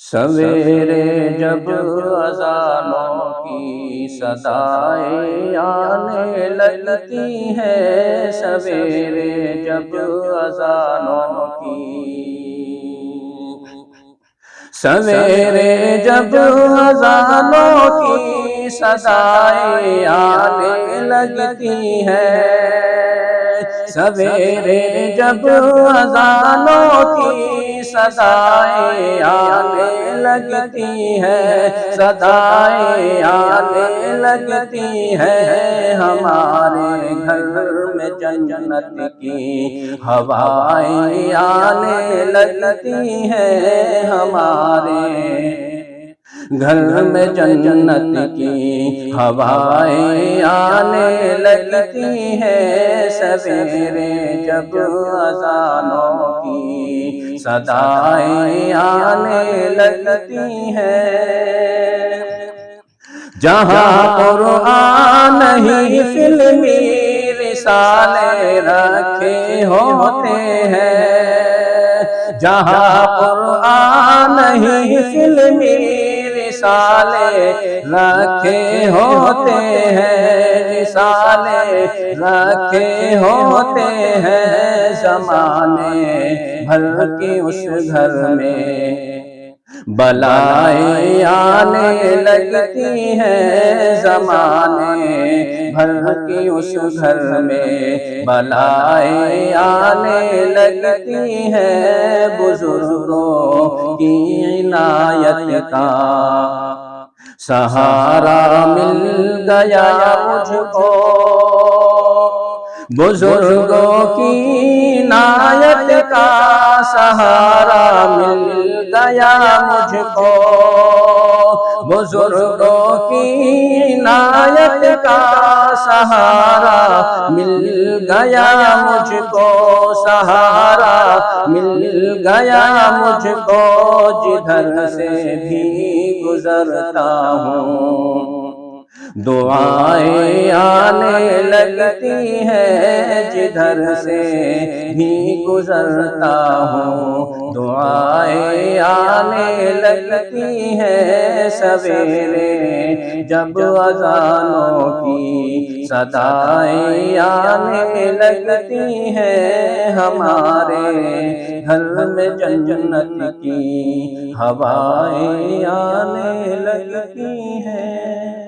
سویرے جب اذانوں کی صدائیں آنے لگتی ہیں، سویرے جب اذانوں کی سویرے جب اذانوں کی صدائیں آنے لگتی ہیں، سویرے جب اذانوں کی صدائیں آنے لگتی ہیں، صدائیں آنے لگتی ہیں، ہمارے گھر میں جنت کی ہوائیں آنے لگتی ہیں، ہمارے گھر میں جنت کی ہوائیں آنے لگتی ہیں، سویرے جب اذانوں کی صدائیں آنے لگتی ہیں۔ جہاں قرآن نہیں فلمی رسالے رکھے ہوتے ہیں، جہاں قرآن نہیں فلمی رسالے رکھے ہوتے ہیں، رسالے رکھے ہوتے ہیں، زمانے بھر کے اس گھر میں بلائیں آنے لگتی ہیں، زمانے بھر کی اس گھر میں بلائیں آنے لگتی ہیں، بزرگوں کی عنایت کا سہارا مل گیا مجھ کو، بزرگوں کی عنایت کا سہارا مل گیا مجھ کو، بزرگوں کی عنایت کا سہارا مل گیا مجھ کو، سہارا مل گیا مجھ کو، جدھر سے بھی گزرتا ہوں دعائیں آنے لگتی ہیں، جدھر سے بھی گزرتا ہوں دعائیں آنے لگتی ہیں، سویرے جب اذانوں کی صدائیں آنے لگتی ہیں، ہمارے گھر میں جنت کی ہوائیں آنے لگتی ہیں۔